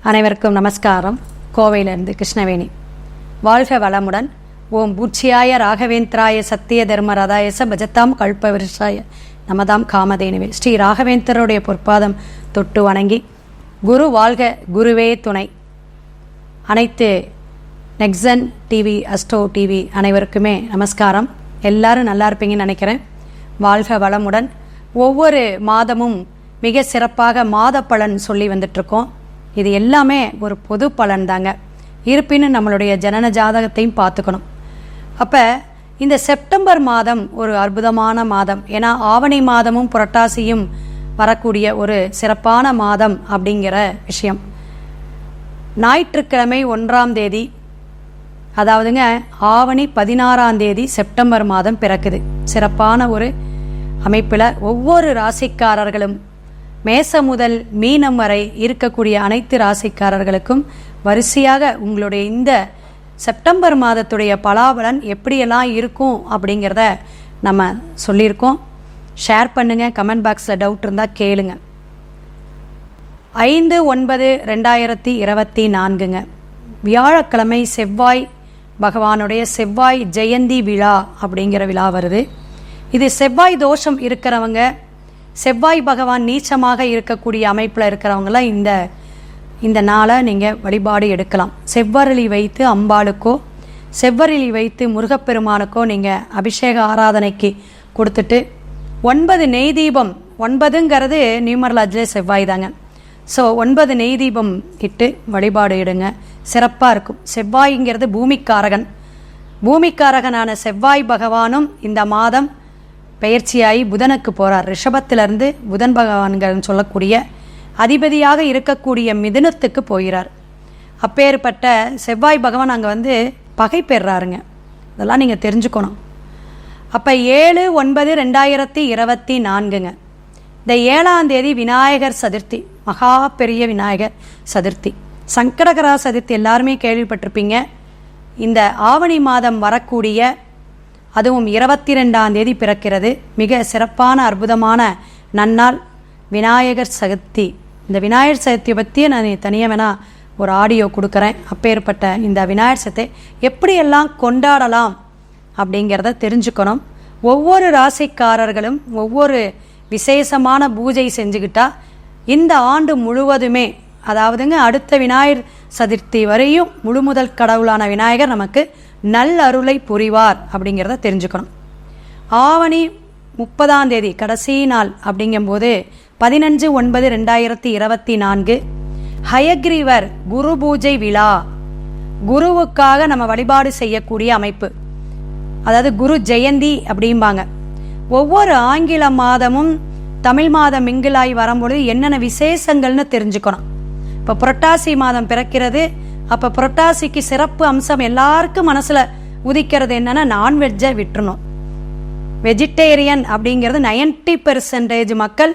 அனைவருக்கும் நமஸ்காரம். கோவையிலிருந்து கிருஷ்ணவேணி. வாழ்க வளமுடன். ஓம் பூச்சியாய ராகவேந்திராய சத்திய தர்ம ரதாயச பஜத்தாம் கல்பவிருஷாய நமதாம் காமதேனுவே. ஸ்ரீ ராகவேந்தருடைய பொற்பாதம் தொட்டு வணங்கி, குரு வாழ்க, குருவே துணை. அனைத்து நெக்ஸன் டிவி, அஸ்ட்ரோ டிவி அனைவருக்குமே நமஸ்காரம். எல்லாரும் நல்லா இருப்பீங்கன்னு நினைக்கிறேன். வாழ்க வளமுடன். ஒவ்வொரு மாதமும் மிக சிறப்பாக மாத பலன் சொல்லி வந்துட்டுருக்கோம். இது எல்லாமே ஒரு பொது பலன் தாங்க. இருப்பினும் நம்மளுடைய ஜனன ஜாதகத்தையும் பார்த்துக்கணும். அப்போ இந்த செப்டம்பர் மாதம் ஒரு அற்புதமான மாதம். ஏன்னா ஆவணி மாதமும் புரட்டாசியும் வரக்கூடிய ஒரு சிறப்பான மாதம் அப்படிங்கிற விஷயம். ஞாயிற்றுக்கிழமை 1ஆம் தேதி, அதாவதுங்க ஆவணி 16ஆம் தேதி செப்டம்பர் மாதம் பிறக்குது. சிறப்பான ஒரு அமைப்பில் ஒவ்வொரு ராசிக்காரர்களும் மேசம் முதல் மீனம் வரை இருக்கக்கூடிய அனைத்து ராசிக்காரர்களுக்கும் வரிசையாக உங்களுடைய இந்த செப்டம்பர் மாதத்துடைய பலாபலன் எப்படியெல்லாம் இருக்கும் அப்படிங்கிறத நம்ம சொல்லியிருக்கோம். ஷேர் பண்ணுங்கள். கமெண்ட் பாக்ஸில் டவுட் இருந்தால் கேளுங்க. 5/9/2024 வியாழக்கிழமை செவ்வாய் பகவானுடைய செவ்வாய் ஜெயந்தி விழா அப்படிங்கிற விழா வருது. இது செவ்வாய் தோஷம் இருக்கிறவங்க, செவ்வாய் பகவான் நீச்சமாக இருக்கக்கூடிய அமைப்பில் இருக்கிறவங்களாம் இந்த நாளை நீங்கள் வழிபாடு எடுக்கலாம். செவ்வரளி வைத்து அம்பாளுக்கோ செவ்வரளி வைத்து முருகப்பெருமானுக்கோ நீங்கள் அபிஷேக ஆராதனைக்கு கொடுத்துட்டு 9 நெய் தீபம், 9ங்கிறது நியூமரலாஜிலே செவ்வாய் தாங்க. ஸோ 9 நெய் தீபம் இட்டு வழிபாடு எடுங்க. சிறப்பாக இருக்கும். செவ்வாய்ங்கிறது பூமிக்காரகன். பூமிக்காரகனான செவ்வாய் பகவானும் இந்த மாதம் பெயர்ச்சியாகி புதனுக்கு போகிறார். ரிஷபத்திலிருந்து புதன் பகவான்கள் சொல்லக்கூடிய அதிபதியாக இருக்கக்கூடிய மிதுனத்துக்கு போகிறார். அப்பேற்பட்ட செவ்வாய் பகவான் அங்கே பகை பெறாருங்க. இதெல்லாம் நீங்கள் தெரிஞ்சுக்கணும். அப்போ 7/9/2024 இந்த 7ஆம் தேதி விநாயகர் சதுர்த்தி, மகா பெரிய விநாயகர் சதுர்த்தி. சங்கடகரா சதுர்த்தி எல்லாருமே கேள்விப்பட்டிருப்பீங்க. இந்த ஆவணி மாதம் வரக்கூடிய, அதுவும் 22ஆம் தேதி பிறக்கிறது. மிக சிறப்பான அற்புதமான நன்னாள் விநாயகர் சதுர்த்தி. இந்த விநாயகர் சதுர்த்தியை பற்றி நான் தனியாக வேணால் ஒரு ஆடியோ கொடுக்குறேன். அப்பேற்பட்ட இந்த விநாயகர் சதுர்த்தி எப்படியெல்லாம் கொண்டாடலாம் அப்படிங்கிறத தெரிஞ்சுக்கணும். ஒவ்வொரு ராசிக்காரர்களும் ஒவ்வொரு விசேஷமான பூஜை செஞ்சுக்கிட்டா இந்த ஆண்டு முழுவதுமே, அதாவதுங்க அடுத்த விநாயகர் சதுர்த்தி வரையும் முழு முதல் கடவுளான விநாயகர் நமக்கு நல் அருளை புரிவார் அப்படிங்கிறத தெரிஞ்சுக்கணும். ஆவணி 30ஆம் தேதி கடைசி நாள் அப்படிங்கும்போது 15/9/2024 ஹயக்ரீவர் குரு பூஜை விழா. குருவுக்காக நம்ம வழிபாடு செய்யக்கூடிய அமைப்பு, அதாவது குரு ஜெயந்தி அப்படிம்பாங்க. ஒவ்வொரு ஆங்கில மாதமும் தமிழ் மாதம் மிங்கிலாய் வரும்பொழுது என்னென்ன விசேஷங்கள்னு தெரிஞ்சுக்கணும். இப்போ புரட்டாசி மாதம் பிறக்கிறது. அப்போ புரட்டாசிக்கு சிறப்பு அம்சம் எல்லாருக்கும் மனசில் உதிக்கிறது என்னன்னா, நான்வெஜ்ஜை விட்டுறணும். வெஜிடேரியன் அப்படிங்கிறது 90% மக்கள்,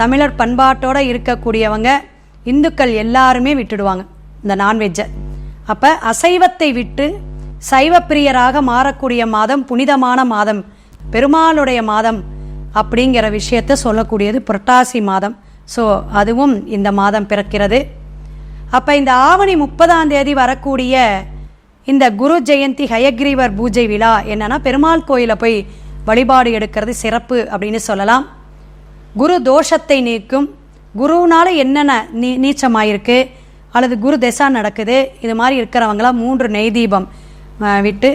தமிழர் பண்பாட்டோடு இருக்கக்கூடியவங்க, இந்துக்கள் எல்லாருமே விட்டுடுவாங்க இந்த நான்வெஜ்ஜை. அப்போ அசைவத்தை விட்டு சைவ பிரியராக மாறக்கூடிய மாதம், புனிதமான மாதம், பெருமாளுடைய மாதம் அப்படிங்கிற விஷயத்தை சொல்லக்கூடியது புரட்டாசி மாதம். ஸோ அதுவும் இந்த மாதம் பிறக்கிறது. அப்போ இந்த ஆவணி 30ஆம் தேதி வரக்கூடிய இந்த குரு ஜெயந்தி ஹயக்ரீவர் பூஜை விழா என்னன்னா, பெருமாள் கோயிலில் போய் வழிபாடு எடுக்கிறது சிறப்பு அப்படின்னு சொல்லலாம். குரு தோஷத்தை நீக்கும். குருனால என்னென்ன நீச்சமாயிருக்கு அல்லது குரு தசா நடக்குது, இது மாதிரி இருக்கிறவங்களாம் 3 நெய் தீபம் விட்டு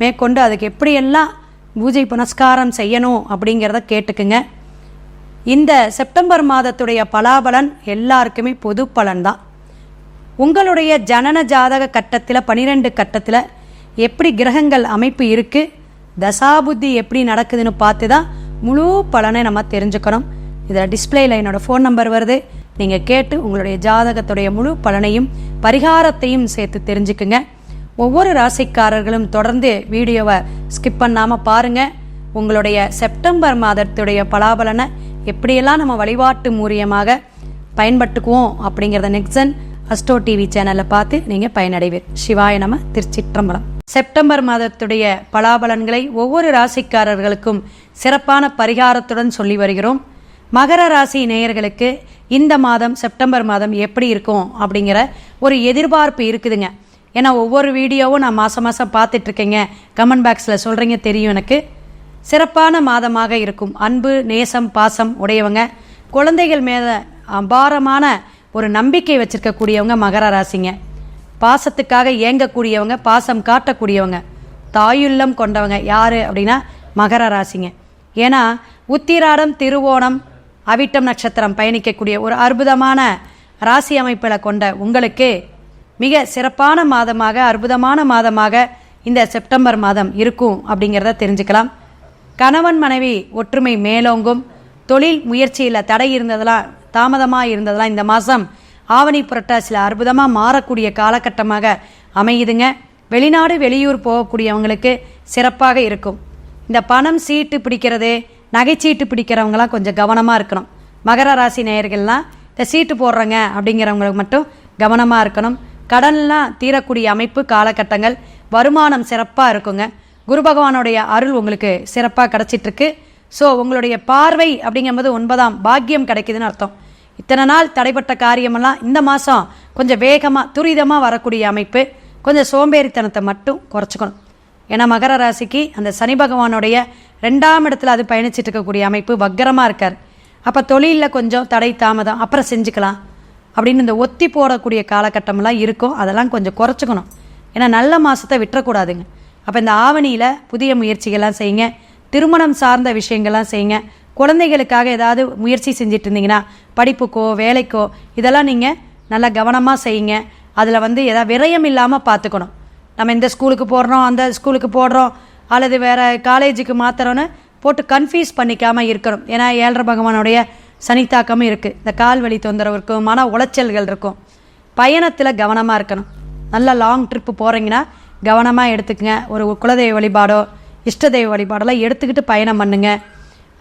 மேற்கொண்டு அதுக்கு எப்படியெல்லாம் பூஜை புனஸ்காரம் செய்யணும் அப்படிங்கிறத கேட்டுக்குங்க. இந்த செப்டம்பர் மாதத்துடைய பலாபலன் எல்லாருக்குமே பொது பலன் தான். உங்களுடைய ஜனன ஜாதக கட்டத்தில் 12 கட்டத்தில் எப்படி கிரகங்கள் அமைப்பு இருக்குது, தசாபுத்தி எப்படி நடக்குதுன்னு பார்த்து தான் முழு பலனை நம்ம தெரிஞ்சுக்கணும். இதில் டிஸ்பிளேயில் என்னோடய ஃபோன் நம்பர் வருது. நீங்கள் கேட்டு உங்களுடைய ஜாதகத்துடைய முழு பலனையும் பரிகாரத்தையும் சேர்த்து தெரிஞ்சுக்குங்க. ஒவ்வொரு ராசிக்காரர்களும் தொடர்ந்து வீடியோவை ஸ்கிப் பண்ணாமல் பாருங்கள். உங்களுடைய செப்டம்பர் மாதத்துடைய பலாபலனை எப்படியெல்லாம் நம்ம வழிபாட்டு மூலியமாக பயன்பட்டுக்குவோம் அப்படிங்கிறத நெக்ஸன் அஸ்ட்ரோ டிவி சேனலில் பார்த்து நீங்கள் பயனடைவீர். சிவாய நம. திருச்சிற்றம்பலம். செப்டம்பர் மாதத்துடைய பலாபலன்களை ஒவ்வொரு ராசிக்காரர்களுக்கும் சிறப்பான பரிகாரத்துடன் சொல்லி வருகிறோம். மகர ராசி நேயர்களுக்கு இந்த மாதம் செப்டம்பர் மாதம் எப்படி இருக்கும் அப்படிங்கிற ஒரு எதிர்பார்ப்பு இருக்குதுங்க. ஏன்னா ஒவ்வொரு வீடியோவும் நான் மாதம் மாதம் பார்த்துட்ருக்கேங்க, கமெண்ட் பாக்ஸில் சொல்கிறீங்க தெரியும் எனக்கு. சிறப்பான மாதமாக இருக்கும். அன்பு, நேசம், பாசம் உடையவங்க, குழந்தைகள் மேலே அபாரமான ஒரு நம்பிக்கை வச்சுருக்கக்கூடியவங்க மகர ராசிங்க. பாசத்துக்காக ஏங்கக்கூடியவங்க, பாசம் காட்டக்கூடியவங்க, தாயுள்ளம் கொண்டவங்க யார் அப்படின்னா மகர ராசிங்க. ஏன்னா உத்திராடம், திருவோணம், அவிட்டம் நட்சத்திரம் பயணிக்கக்கூடிய ஒரு அற்புதமான ராசி அமைப்பில் கொண்ட உங்களுக்கு மிக சிறப்பான மாதமாக, அற்புதமான மாதமாக இந்த செப்டம்பர் மாதம் இருக்கும் அப்படிங்கிறத தெரிஞ்சுக்கலாம். கணவன் மனைவி ஒற்றுமை மேலோங்கும். தொழில் முயற்சியில் தடை இருந்ததெல்லாம், தாமதமாக இருந்ததெல்லாம் இந்த மாதம் ஆவணி புரட்டாசியில் அற்புதமாக மாறக்கூடிய காலகட்டமாக அமையுதுங்க. வெளிநாடு வெளியூர் போகக்கூடியவங்களுக்கு சிறப்பாக இருக்கும். இந்த பணம் சீட்டு பிடிக்கிறது, நகைச்சீட்டு பிடிக்கிறவங்களாம் கொஞ்சம் கவனமாக இருக்கணும். மகர ராசி நேயர்கள்லாம் இந்த சீட்டு போடுறங்க அப்படிங்கிறவங்களுக்கு மட்டும் கவனமாக இருக்கணும். கடன்லாம் தீரக்கூடிய அமைப்பு காலகட்டங்கள், வருமானம் சிறப்பாக இருக்குங்க. குரு பகவானுடைய அருள் உங்களுக்கு சிறப்பாக கிடச்சிட்ருக்கு. ஸோ உங்களுடைய பார்வை அப்படிங்கும்போது 9ஆம் பாக்கியம் கிடைக்குதுன்னு அர்த்தம். இத்தனை நாள் தடைப்பட்ட காரியமெல்லாம் இந்த மாதம் கொஞ்சம் வேகமாக துரிதமாக வரக்கூடிய அமைப்பு. கொஞ்சம் சோம்பேறித்தனத்தை மட்டும் குறைச்சிக்கணும். ஏன்னா மகர ராசிக்கு அந்த சனி பகவானுடைய 2ஆம் இடத்துல அது பயணிச்சுட்டு இருக்கக்கூடிய அமைப்பு, வக்கரமாக இருக்கார். அப்போ தொழிலில் கொஞ்சம் தடை தாமதம் அப்புறம் செஞ்சுக்கலாம் அப்படின்னு இந்த ஒத்தி போடக்கூடிய காலகட்டமெல்லாம் இருக்கும். அதெல்லாம் கொஞ்சம் குறைச்சிக்கணும். ஏன்னா நல்ல மாதத்தை விட்டுறக்கூடாதுங்க. அப்போ இந்த ஆவணியில் புதிய முயற்சிகள்லாம் செய்யுங்க. திருமணம் சார்ந்த விஷயங்கள்லாம் செய்யுங்க. குழந்தைகளுக்காக ஏதாவது முயற்சி செஞ்சுட்டு இருந்தீங்கன்னா படிப்புக்கோ வேலைக்கோ இதெல்லாம் நீங்கள் நல்லா கவனமாக செய்யுங்க. அதில் வந்து ஏதாவது விரயம் இல்லாமல் பார்த்துக்கணும். நம்ம இந்த ஸ்கூலுக்கு போடுறோம், அந்த ஸ்கூலுக்கு போடுறோம், அல்லது வேறு காலேஜுக்கு மாத்திரம்னு போட்டு கன்ஃபியூஸ் பண்ணிக்காமல் இருக்கணும். ஏன்னா 7 பகவானுடைய சனித்தாக்கமும் இருக்குது. இந்த கால் வலி தொந்தரவு இருக்கும், மன உளைச்சல்கள் இருக்கும். பயணத்தில் கவனமாக இருக்கணும். நல்லா லாங் ட்ரிப்பு போகிறீங்கன்னா கவனமாக எடுத்துக்கங்க. ஒரு குலதெய்வ வழிபாடோ இஷ்ட தெய்வ வழிபாடெல்லாம் எடுத்துக்கிட்டு பயணம் பண்ணுங்க.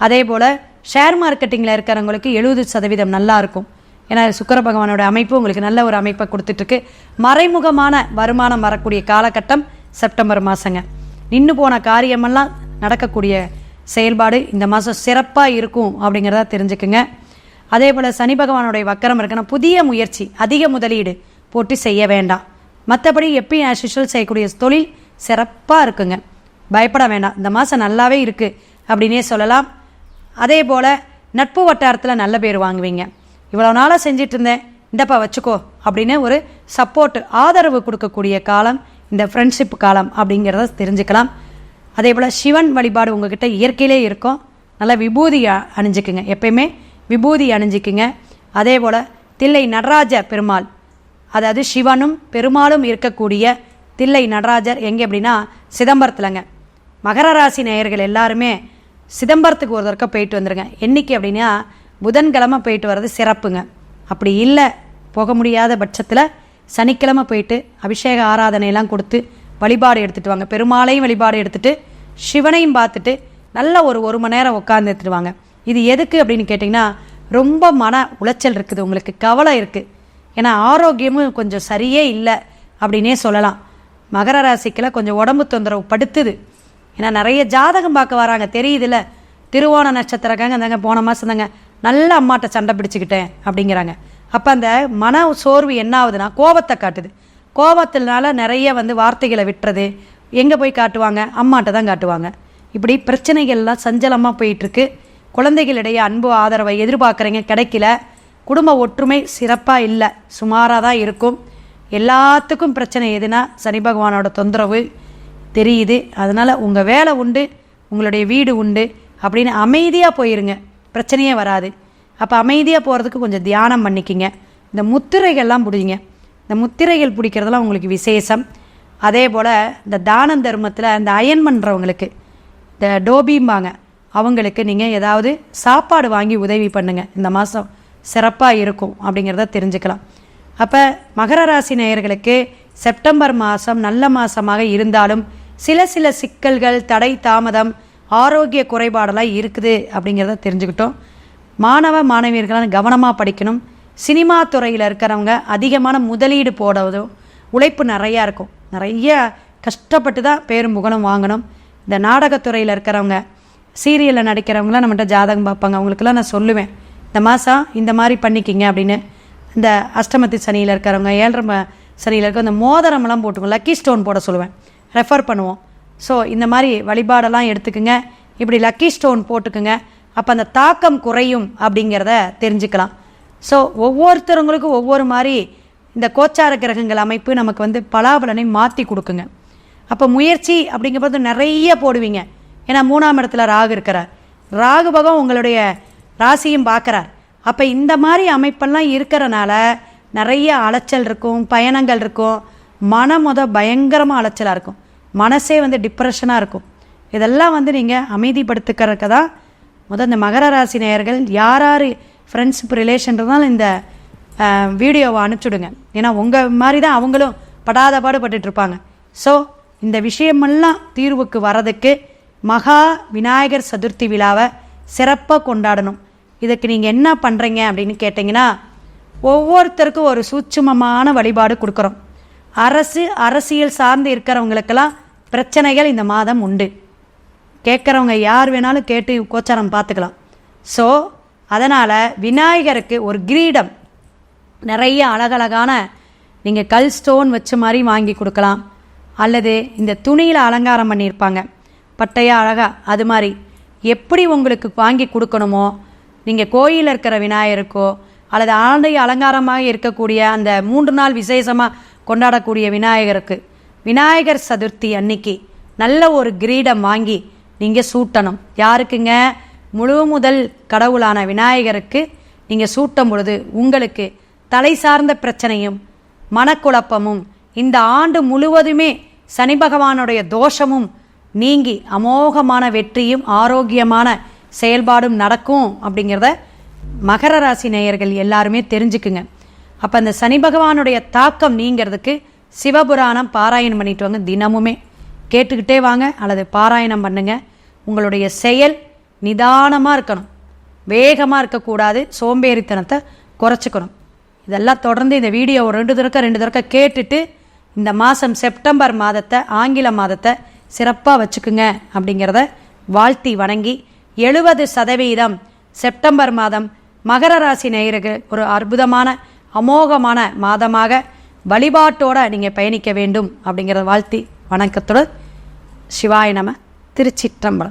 அதே போல் ஷேர் மார்க்கெட்டிங்கில் இருக்கிறவங்களுக்கு 70% நல்லா இருக்கும். ஏன்னா சுக்கிர பகவானோட அமைப்பு உங்களுக்கு நல்ல ஒரு அமைப்பை கொடுத்துட்ருக்கு. மறைமுகமான வருமானம் வரக்கூடிய காலகட்டம் செப்டம்பர் மாதங்க. நின்று போன காரியமெல்லாம் நடக்கக்கூடிய செயல்பாடு இந்த மாதம் சிறப்பாக இருக்கும் அப்படிங்கிறத தெரிஞ்சுக்குங்க. அதே போல் சனி பகவானுடைய வக்கரம் இருக்குன்னா புதிய முயற்சி, அதிக முதலீடு போட்டு செய்ய வேண்டாம். மற்றபடி எப்பயும் ஆஸ் யூஷுவல் செய்யக்கூடிய தொழில் சிறப்பாக இருக்குங்க. பயப்பட வேண்டாம். இந்த மாதம் நல்லாவே இருக்குது அப்படின்னே சொல்லலாம். அதே போல் நட்பு வட்டாரத்தில் நல்ல பேர் வாங்குவீங்க. இவ்வளோ நாளாக செஞ்சிட்டு இருந்தேன், இந்தப்பா வச்சுக்கோ அப்படின்னு ஒரு சப்போர்ட், ஆதரவு கொடுக்கக்கூடிய காலம் இந்த ஃப்ரெண்ட்ஷிப் காலம் அப்படிங்கிறத தெரிஞ்சுக்கலாம். அதே போல் சிவன் வழிபாடு உங்ககிட்ட இயற்கையிலே இருக்கும். நல்லா விபூதி அணிஞ்சிக்குங்க, எப்பயுமே விபூதி அணிஞ்சிக்குங்க. அதே போல் தில்லை நடராஜ பெருமாள், அதாவது சிவனும் பெருமாளும் இருக்கக்கூடிய தில்லை நடராஜர் எங்கே அப்படின்னா சிதம்பரத்துலங்க. மகர ராசி நேயர்கள் எல்லாருமே சிதம்பரத்துக்கு ஒரு தடவை போயிட்டு வந்துடுங்க. என்றைக்கு அப்படின்னா புதன்கிழமை போயிட்டு வர்றது சிறப்புங்க. அப்படி இல்லை போக முடியாத பட்சத்தில் சனிக்கிழமை போயிட்டு அபிஷேக ஆராதனையெல்லாம் கொடுத்து வழிபாடு எடுத்துகிட்டு வாங்க. பெருமாளையும் வழிபாடு எடுத்துகிட்டு சிவனையும் பார்த்துட்டு நல்லா ஒரு மணி நேரம் உட்காந்து எடுத்துட்டு வாங்க. இது எதுக்கு அப்படின்னு கேட்டிங்கன்னா, ரொம்ப மன உளைச்சல் இருக்குது, உங்களுக்கு கவலை இருக்குது. ஏன்னா ஆரோக்கியமும் கொஞ்சம் சரியே இல்லை அப்படின்னே சொல்லலாம். மகர ராசிக்கில் கொஞ்சம் உடம்பு தொந்தரவு படுத்துது. ஏன்னா நிறைய ஜாதகம் பார்க்க வராங்க, தெரியுதுல்ல. திருவோண நட்சத்திரக்காங்க தாங்க போன மாதம் தாங்க நல்ல அம்மாட்ட சண்டை பிடிச்சிக்கிட்டேன் அப்படிங்கிறாங்க. அப்போ அந்த மன சோர்வு என்ன ஆகுதுன்னா கோபத்தை காட்டுது. கோபத்தினால நிறைய வார்த்தைகளை விட்டுறது. எங்கே போய் காட்டுவாங்க? அம்மாட்ட தான் காட்டுவாங்க. இப்படி பிரச்சனைகள்லாம் சஞ்சலமாக போயிட்டுருக்கு. குழந்தைகளிடையே அன்பு ஆதரவை எதிர்பார்க்குறீங்க, கிடைக்கல. குடும்ப ஒற்றுமை சிறப்பாக இல்லை, சுமாராக தான் இருக்கும். எல்லாத்துக்கும் பிரச்சனை எதுனா சனி பகவானோட தொந்தரவு தெரியுது. அதனால் உங்கள் வேலை உண்டு, உங்களுடைய வீடு உண்டு அப்படின்னு அமைதியாக போயிருங்க, பிரச்சனையே வராது. அப்போ அமைதியாக போகிறதுக்கு கொஞ்சம் தியானம் பண்ணிக்கிங்க. இந்த முத்திரைகள்லாம் பிடிங்க. இந்த முத்திரைகள் பிடிக்கிறதுலாம் உங்களுக்கு விசேஷம். அதே போல் இந்த தான தர்மத்தில் இந்த அயன் பண்ணுறவங்களுக்கு, இந்த டோபிம்பாங்க, அவங்களுக்கு நீங்கள் ஏதாவது சாப்பாடு வாங்கி உதவி பண்ணுங்கள். இந்த மாதம் சிறப்பாக இருக்கும் அப்படிங்கிறத தெரிஞ்சுக்கலாம். அப்போ மகர ராசி நேயர்களுக்கு செப்டம்பர் மாதம் நல்ல மாதமாக இருந்தாலும் சில சிக்கல்கள், தடை தாமதம், ஆரோக்கிய குறைபாடெல்லாம் இருக்குது அப்படிங்கிறத தெரிஞ்சுக்கிட்டோம். மாணவ மாணவியர்களால் கவனமாக படிக்கணும். சினிமா துறையில் இருக்கிறவங்க அதிகமான முதலீடு போடுவதும் உழைப்பு நிறையா இருக்கும். நிறைய கஷ்டப்பட்டு தான் பேரும் புகழும் வாங்கணும். இந்த நாடகத்துறையில் இருக்கிறவங்க, சீரியலில் நடிக்கிறவங்களாம் நம்மகிட்ட ஜாதகம் பார்ப்பாங்க. அவங்களுக்கெல்லாம் நான் சொல்லுவேன், இந்த மாதம் இந்த மாதிரி பண்ணிக்கிங்க அப்படின்னு. இந்த அஷ்டமத்து சனியில் இருக்கிறவங்க, 7 சனியில் இருக்க அந்த மோதிரமெல்லாம் போட்டுக்கோங்க, லக்கி ஸ்டோன் போட சொல்லுவேன், ரெஃபர் பண்ணுவோம். ஸோ இந்த மாதிரி வழிபாடெல்லாம் எடுத்துக்குங்க, இப்படி லக்கி ஸ்டோன் போட்டுக்குங்க. அப்போ அந்த தாக்கம் குறையும் அப்படிங்கிறத தெரிஞ்சுக்கலாம். ஸோ ஒவ்வொருத்தவங்களுக்கும் ஒவ்வொரு மாதிரி இந்த கோச்சார கிரகங்கள் அமைப்பு நமக்கு வந்து பலாபலனை மாற்றி கொடுக்குங்க. அப்போ முயற்சி அப்படிங்கிறப்ப நிறைய போடுவீங்க. ஏன்னா 3ஆம் இடத்துல ராகு இருக்கிறார், ராகு பகம் உங்களுடைய ராசியும் பார்க்குறார். அப்போ இந்த மாதிரி அமைப்பெல்லாம் இருக்கிறனால நிறைய அலைச்சல் இருக்கும், பயணங்கள் இருக்கும், மனம் பயங்கரமாக அலைச்சலாக இருக்கும், மனசே வந்து டிப்ரெஷனாக இருக்கும். இதெல்லாம் வந்து நீங்கள் அமைதிப்படுத்துக்கிறதுக்கு தான் இந்த மகர ராசி நேயர்கள் யார் யார் ஃப்ரெண்ட்ஷிப் ரிலேஷன் இருந்தாலும் இந்த வீடியோவை அனுப்பிச்சுடுங்க. ஏன்னா உங்கள் மாதிரி தான் அவங்களும் படாத பாடுபட்டுருப்பாங்க. ஸோ இந்த விஷயமெல்லாம் தீர்வுக்கு வரதுக்கு மகா விநாயகர் சதுர்த்தி விழாவை சிறப்பாக கொண்டாடணும். இதுக்கு நீங்கள் என்ன பண்ணுறீங்க அப்படின்னு கேட்டிங்கன்னா, ஒவ்வொருத்தருக்கும் ஒரு சூட்சுமமான வழிபாடு கொடுக்குறோம். அரசியல் சார்ந்து இருக்கிறவங்களுக்கெல்லாம் பிரச்சனைகள் இந்த மாதம் உண்டு. கேட்குறவங்க யார் வேணாலும் கேட்டு கோச்சாரம் பார்த்துக்கலாம். ஸோ அதனால் விநாயகருக்கு ஒரு கிரீடம் நிறைய அழகழகான நீங்கள் கல் ஸ்டோன் வச்ச மாதிரி வாங்கி கொடுக்கலாம். அல்லது இந்த துணியில் அலங்காரம் பண்ணியிருப்பாங்க பட்டையாக அழகாக, அது மாதிரி எப்படி உங்களுக்கு வாங்கி கொடுக்கணுமோ, நீங்கள் கோயிலில் இருக்கிற விநாயகருக்கோ அல்லது ஆண்டை அலங்காரமாக இருக்கக்கூடிய அந்த 3 நாள் விசேஷமாக கொண்டாடக்கூடிய விநாயகருக்கு விநாயகர் சதுர்த்தி அன்னைக்கு நல்ல ஒரு கிரீடம் வாங்கி நீங்கள் சூட்டணும். யாருக்குங்க? முழு முதல் கடவுளான விநாயகருக்கு நீங்கள் சூட்டும் பொழுது உங்களுக்கு தலை சார்ந்த பிரச்சனையும் மனக்குழப்பமும் இந்த ஆண்டு முழுவதுமே சனி பகவானுடைய தோஷமும் நீங்கி அமோகமான வெற்றியும் ஆரோக்கியமான செயல்பாடும் நடக்கும் அப்படிங்கிறத மகர ராசி நேயர்கள் எல்லாருமே தெரிஞ்சுக்குங்க. அப்போ அந்த சனி பகவானுடைய தாக்கம் நீங்கிறதுக்கு சிவபுராணம் பாராயணம் பண்ணிட்டு வாங்க. தினமுமே கேட்டுக்கிட்டே வாங்க அல்லது பாராயணம் பண்ணுங்க. உங்களுடைய செயல் நிதானமாக இருக்கணும், வேகமாக இருக்கக்கூடாது, சோம்பேறித்தனத்தை குறைச்சிக்கணும். இதெல்லாம் தொடர்ந்து இந்த வீடியோ 2 தடவை கேட்டுட்டு இந்த மாதம் செப்டம்பர் மாதத்தை, ஆங்கில மாதத்தை சிறப்பாக வச்சுக்குங்க அப்படிங்கிறத வாழ்த்தி வணங்கி 70% செப்டம்பர் மாதம் மகர ராசி நேயருக்கு ஒரு அற்புதமான அமோகமான மாதமாக வழிபாட்டோடு நீங்கள் பயணிக்க வேண்டும் அப்படிங்கிறத வாழ்த்தி வணக்கத்துடன் சிவாய நம. திருச்சிற்றம்பலம்.